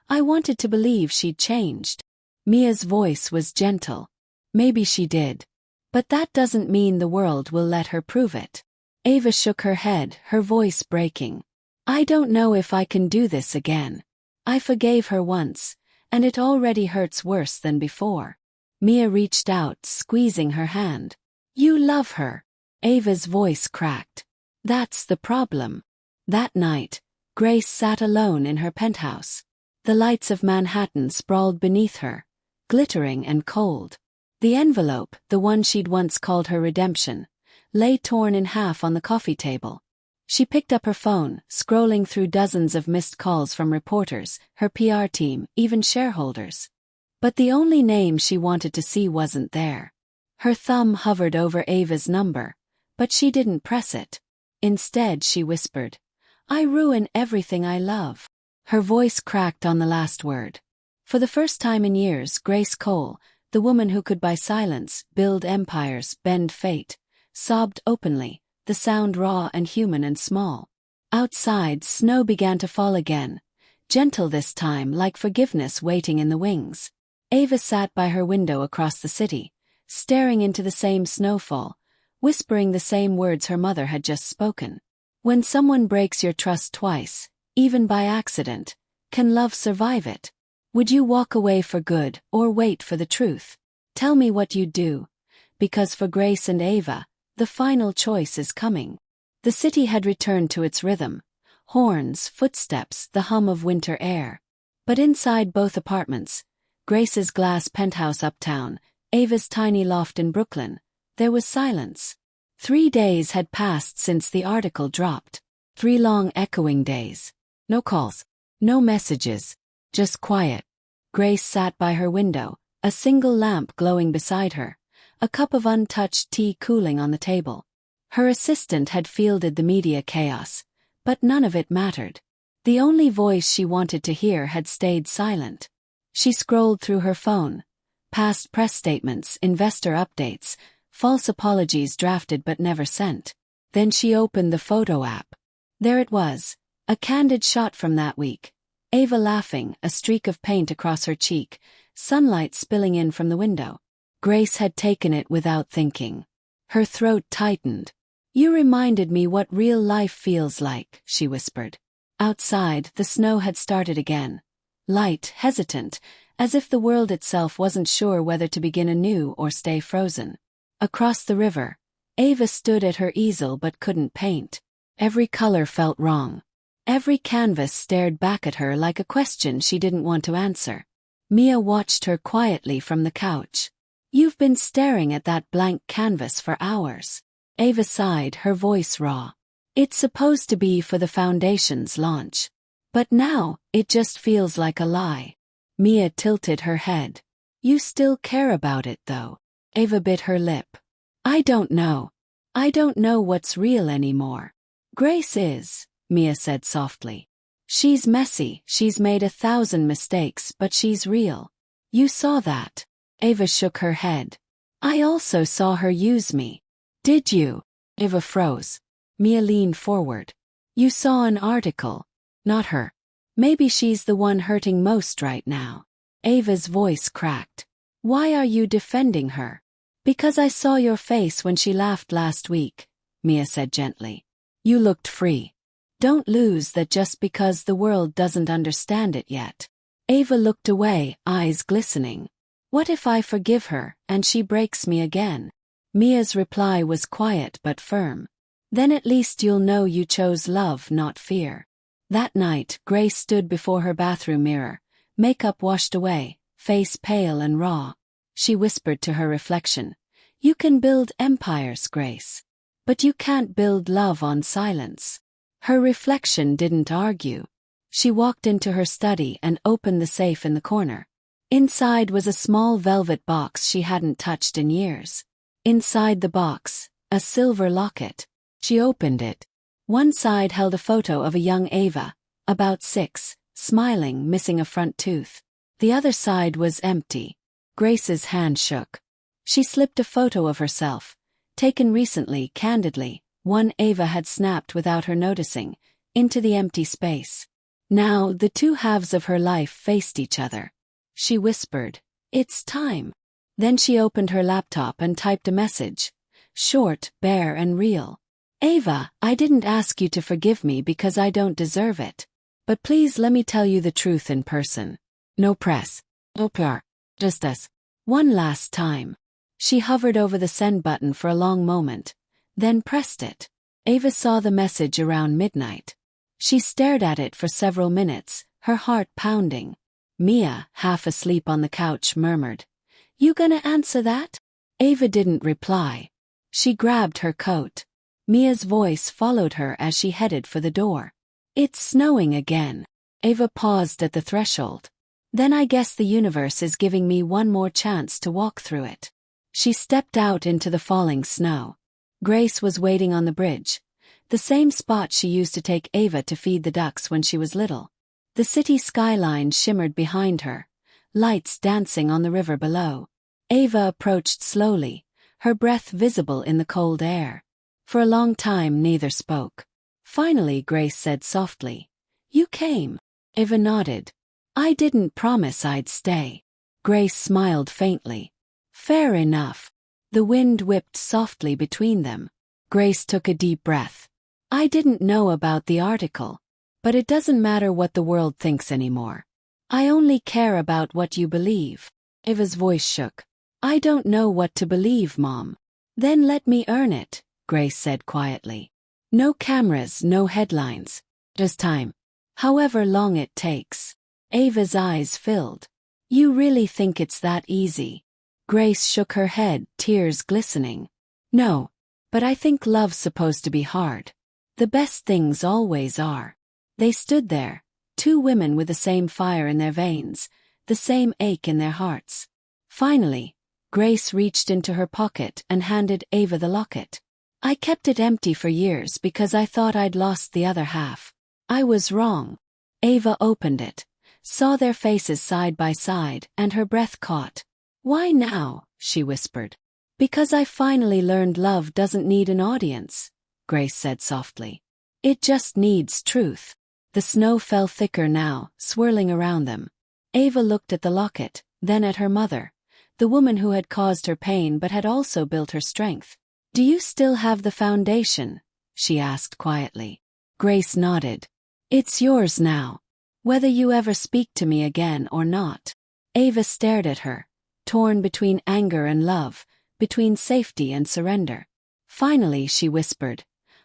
I wanted to believe she'd changed. Mia's voice was gentle. Maybe she did. But that doesn't mean the world will let her prove it. Ava shook her head, her voice breaking. I don't know if I can do this again. I forgave her once, and it already hurts worse than before. Mia reached out, squeezing her hand. You love her. Ava's voice cracked. That's the problem. That night, Grace sat alone in her penthouse. The lights of Manhattan sprawled beneath her, glittering and cold. The envelope, the one she'd once called her redemption, lay torn in half on the coffee table. She picked up her phone, scrolling through dozens of missed calls from reporters, her PR team, even shareholders. But the only name she wanted to see wasn't there. Her thumb hovered over Ava's number, but she didn't press it. Instead, she whispered, I ruin everything I love. Her voice cracked on the last word. For the first time in years, Grace Cole, the woman who could by silence build empires, bend fate, sobbed openly, the sound raw and human and small. Outside, snow began to fall again, gentle this time, like forgiveness waiting in the wings. Ava sat by her window across the city, staring into the same snowfall, whispering the same words her mother had just spoken. When someone breaks your trust twice, even by accident, can love survive it? Would you walk away for good, or wait for the truth? Tell me what you'd do, because for Grace and Ava, the final choice is coming. The city had returned to its rhythm. Horns, footsteps, the hum of winter air. But inside both apartments, Grace's glass penthouse uptown, Ava's tiny loft in Brooklyn, there was silence. 3 days had passed since the article dropped. 3 long echoing days. No calls. No messages. Just quiet. Grace sat by her window, a single lamp glowing beside her, a cup of untouched tea cooling on the table. Her assistant had fielded the media chaos, but none of it mattered. The only voice she wanted to hear had stayed silent. She scrolled through her phone. Past press statements, investor updates, false apologies drafted but never sent. Then she opened the photo app. There it was, a candid shot from that week. Ava laughing, a streak of paint across her cheek, sunlight spilling in from the window. Grace had taken it without thinking. Her throat tightened. You reminded me what real life feels like, she whispered. Outside, the snow had started again. Light, hesitant, as if the world itself wasn't sure whether to begin anew or stay frozen. Across the river, Ava stood at her easel but couldn't paint. Every color felt wrong. Every canvas stared back at her like a question she didn't want to answer. Mia watched her quietly from the couch. You've been staring at that blank canvas for hours. Ava sighed, her voice raw. It's supposed to be for the foundation's launch. But now, it just feels like a lie. Mia tilted her head. You still care about it though. Ava bit her lip. I don't know. I don't know what's real anymore. Grace is, Mia said softly. She's messy, she's made 1,000 mistakes, but she's real. You saw that. Ava shook her head. I also saw her use me. Did you? Eva froze. Mia leaned forward. You saw an article. Not her. Maybe she's the one hurting most right now. Ava's voice cracked. Why are you defending her? Because I saw your face when she laughed last week, Mia said gently. You looked free. Don't lose that just because the world doesn't understand it yet. Ava looked away, eyes glistening. What if I forgive her and she breaks me again? Mia's reply was quiet but firm. Then at least you'll know you chose love, not fear. That night, Grace stood before her bathroom mirror, makeup washed away, face pale and raw. She whispered to her reflection, You can build empires, Grace. But you can't build love on silence. Her reflection didn't argue. She walked into her study and opened the safe in the corner. Inside was a small velvet box she hadn't touched in years. Inside the box, a silver locket. She opened it. One side held a photo of a young Ava, about 6, smiling, missing a front tooth. The other side was empty. Grace's hand shook. She slipped a photo of herself, taken recently, candidly, one Ava had snapped without her noticing, into the empty space. Now the two halves of her life faced each other. She whispered, It's time. Then she opened her laptop and typed a message. Short, bare and real. Ava, I didn't ask you to forgive me because I don't deserve it. But please let me tell you the truth in person. No press. No PR. Just us. One last time. She hovered over the send button for a long moment, then pressed it. Ava saw the message around midnight. She stared at it for several minutes, her heart pounding. Mia, half asleep on the couch, murmured, You gonna answer that? Ava didn't reply. She grabbed her coat. Mia's voice followed her as she headed for the door. It's snowing again. Ava paused at the threshold. Then I guess the universe is giving me one more chance to walk through it. She stepped out into the falling snow. Grace was waiting on the bridge, the same spot she used to take Ava to feed the ducks when she was little. The city skyline shimmered behind her, lights dancing on the river below. Ava approached slowly, her breath visible in the cold air. For a long time neither spoke. Finally Grace said softly, You came. Ava nodded. I didn't promise I'd stay. Grace smiled faintly. Fair enough. The wind whipped softly between them. Grace took a deep breath. I didn't know about the article. But it doesn't matter what the world thinks anymore. I only care about what you believe. Ava's voice shook. I don't know what to believe, Mom. Then let me earn it, Grace said quietly. No cameras, no headlines. Just time. However long it takes. Ava's eyes filled. You really think it's that easy? Grace shook her head, tears glistening. No, but I think love's supposed to be hard. The best things always are. They stood there, two women with the same fire in their veins, the same ache in their hearts. Finally, Grace reached into her pocket and handed Ava the locket. I kept it empty for years because I thought I'd lost the other half. I was wrong. Ava opened it, saw their faces side by side, and her breath caught. Why now? She whispered. Because I finally learned love doesn't need an audience, Grace said softly. It just needs truth. The snow fell thicker now, swirling around them. Ava looked at the locket, then at her mother, the woman who had caused her pain but had also built her strength. Do you still have the foundation? She asked quietly. Grace nodded. It's yours now. Whether you ever speak to me again or not. Ava stared at her, torn between anger and love, between safety and surrender. Finally she whispered,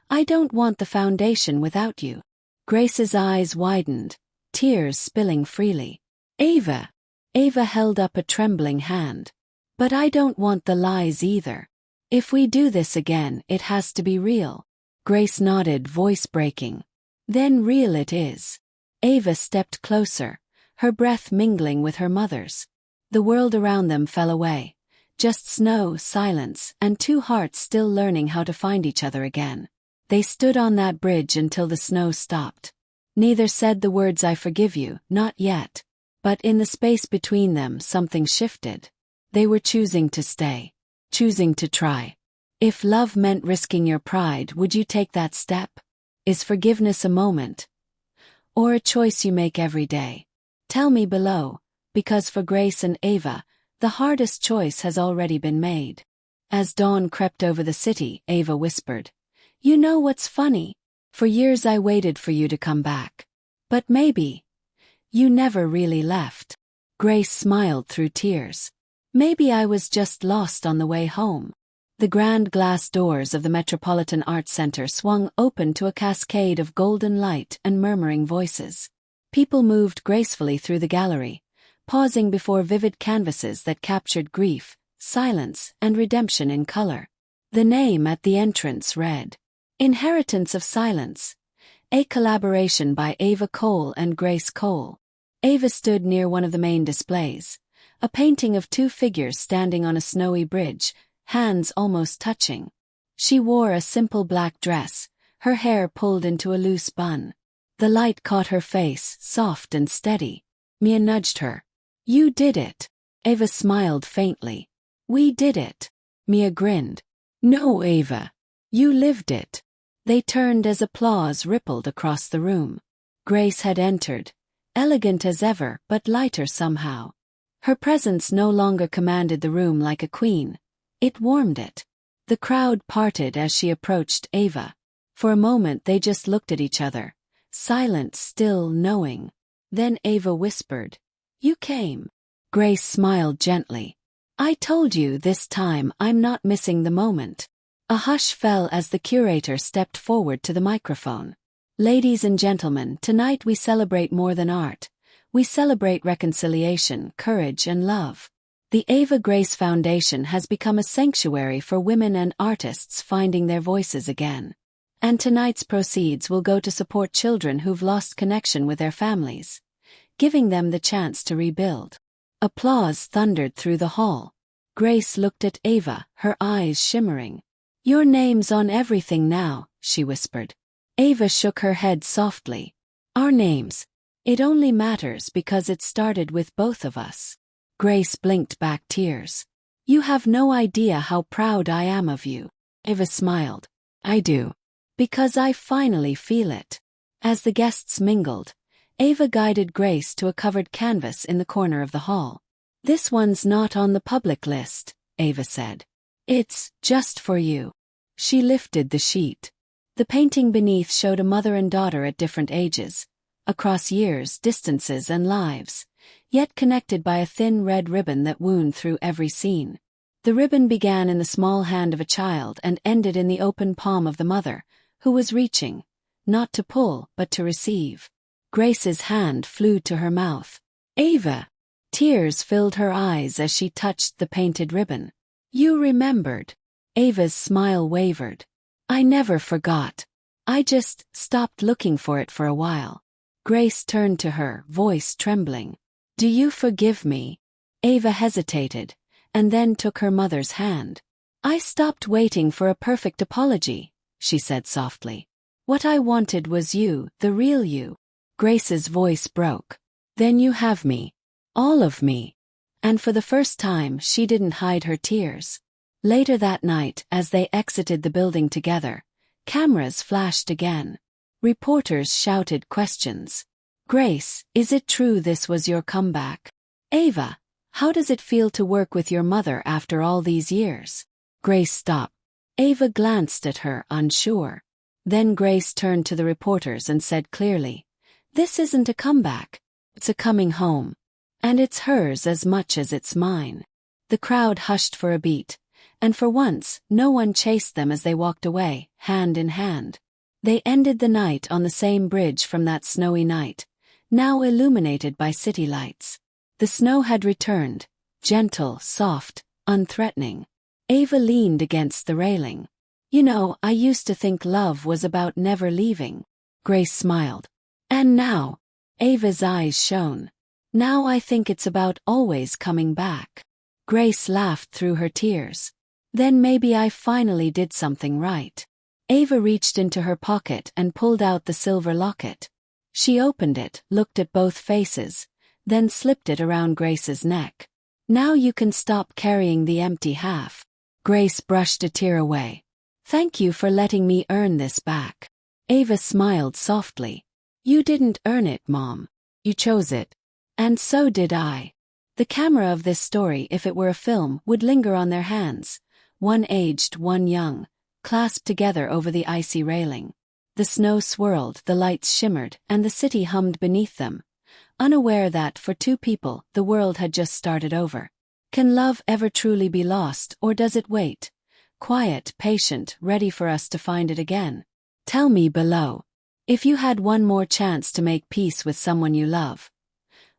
I don't want the foundation without you. Grace's eyes widened, tears spilling freely. Ava. Ava held up a trembling hand. But I don't want the lies either. If we do this again, it has to be real. Grace nodded, voice breaking. Then real it is. Ava stepped closer, her breath mingling with her mother's. The world around them fell away. Just snow, silence, and two hearts still learning how to find each other again. They stood on that bridge until the snow stopped. Neither said the words I forgive you, not yet. But in the space between them something shifted. They were choosing to stay. choosing to try. If love meant risking your pride, would you take that step? Is forgiveness a moment, or a choice you make every day? Tell me below, because for Grace and Ava, the hardest choice has already been made. As dawn crept over the city, Ava whispered, "You know what's funny? For years I waited for you to come back. But maybe you never really left." Grace smiled through tears. "Maybe I was just lost on the way home." The grand glass doors of the Metropolitan Arts Center swung open to a cascade of golden light and murmuring voices. People moved gracefully through the gallery, pausing before vivid canvases that captured grief, silence, and redemption in color. The name at the entrance read, "Inheritance of Silence," a collaboration by Ava Cole and Grace Cole. Ava stood near one of the main displays, a painting of two figures standing on a snowy bridge, hands almost touching. She wore a simple black dress, her hair pulled into a loose bun. The light caught her face, soft and steady. Mia nudged her. "You did it." Ava smiled faintly. "We did it." Mia grinned. "No, Ava. You lived it." They turned as applause rippled across the room. Grace had entered, elegant as ever but lighter somehow. Her presence no longer commanded the room like a queen. It warmed it. The crowd parted as she approached Ava. For a moment they just looked at each other, silent, still, knowing. Then Ava whispered, "You came." Grace smiled gently. "I told you this time I'm not missing the moment." A hush fell as the curator stepped forward to the microphone. "Ladies and gentlemen, tonight we celebrate more than art. We celebrate reconciliation, courage, and love. The Ava Grace Foundation has become a sanctuary for women and artists finding their voices again. And tonight's proceeds will go to support children who've lost connection with their families, giving them the chance to rebuild." Applause thundered through the hall. Grace looked at Ava, her eyes shimmering. "Your name's on everything now," she whispered. Ava shook her head softly. "Our names. It only matters because it started with both of us." Grace blinked back tears. "You have no idea how proud I am of you." Ava smiled. "I do. Because I finally feel it." As the guests mingled, Ava guided Grace to a covered canvas in the corner of the hall. "This one's not on the public list," Ava said. "It's just for you." She lifted the sheet. The painting beneath showed a mother and daughter at different ages, across years, distances, and lives, yet connected by a thin red ribbon that wound through every scene. The ribbon began in the small hand of a child and ended in the open palm of the mother, who was reaching, not to pull, but to receive. Grace's hand flew to her mouth. "Ava!" Tears filled her eyes as she touched the painted ribbon. "You remembered." Ava's smile wavered. "I never forgot. I just stopped looking for it for a while." Grace turned to her, voice trembling. "Do you forgive me?" Ava hesitated, and then took her mother's hand. "I stopped waiting for a perfect apology," she said softly. "What I wanted was you, the real you." Grace's voice broke. "Then you have me. All of me." And for the first time she didn't hide her tears. Later that night, as they exited the building together, cameras flashed again. Reporters shouted questions. "Grace, is it true this was your comeback?" "Ava, how does it feel to work with your mother after all these years?" Grace stopped. Ava glanced at her, unsure. Then Grace turned to the reporters and said clearly, "This isn't a comeback. It's a coming home. And it's hers as much as it's mine." The crowd hushed for a beat, and for once, no one chased them as they walked away, hand in hand. They ended the night on the same bridge from that snowy night, now illuminated by city lights. The snow had returned, gentle, soft, unthreatening. Ava leaned against the railing. "You know, I used to think love was about never leaving." Grace smiled. "And now?" Ava's eyes shone. "Now I think it's about always coming back." Grace laughed through her tears. "Then maybe I finally did something right." Ava reached into her pocket and pulled out the silver locket. She opened it, looked at both faces, then slipped it around Grace's neck. "Now you can stop carrying the empty half." Grace brushed a tear away. Thank you for letting me earn this back. Ava smiled softly. You didn't earn it, Mom. You chose it. And so did I. The camera of this story, if it were a film, would linger on their hands, one aged, one young, clasped together over the icy railing. The snow swirled, the lights shimmered, and the city hummed beneath them, unaware that, for two people, the world had just started over. Can love ever truly be lost, or does it wait? Quiet, patient, ready for us to find it again? Tell me below. If you had one more chance to make peace with someone you love,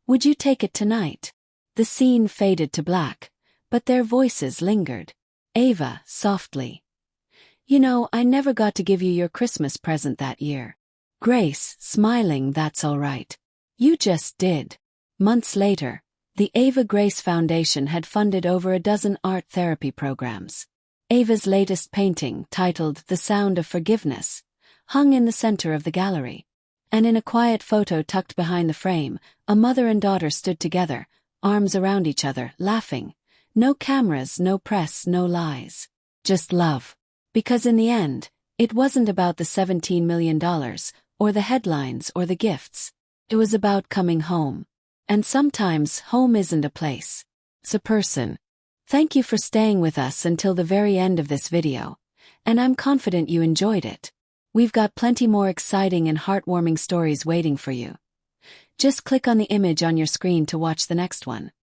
would you take it tonight? The scene faded to black, but their voices lingered. Ava, softly. You know, I never got to give you your Christmas present that year. Grace, smiling, that's all right. You just did. Months later, the Ava Grace Foundation had funded over a dozen art therapy programs. Ava's latest painting, titled The Sound of Forgiveness, hung in the center of the gallery. And in a quiet photo tucked behind the frame, a mother and daughter stood together, arms around each other, laughing. No cameras, no press, no lies. Just love. Because in the end, it wasn't about the $17 million, or the headlines, or the gifts. It was about coming home. And sometimes, home isn't a place. It's a person. Thank you for staying with us until the very end of this video. And I'm confident you enjoyed it. We've got plenty more exciting and heartwarming stories waiting for you. Just click on the image on your screen to watch the next one.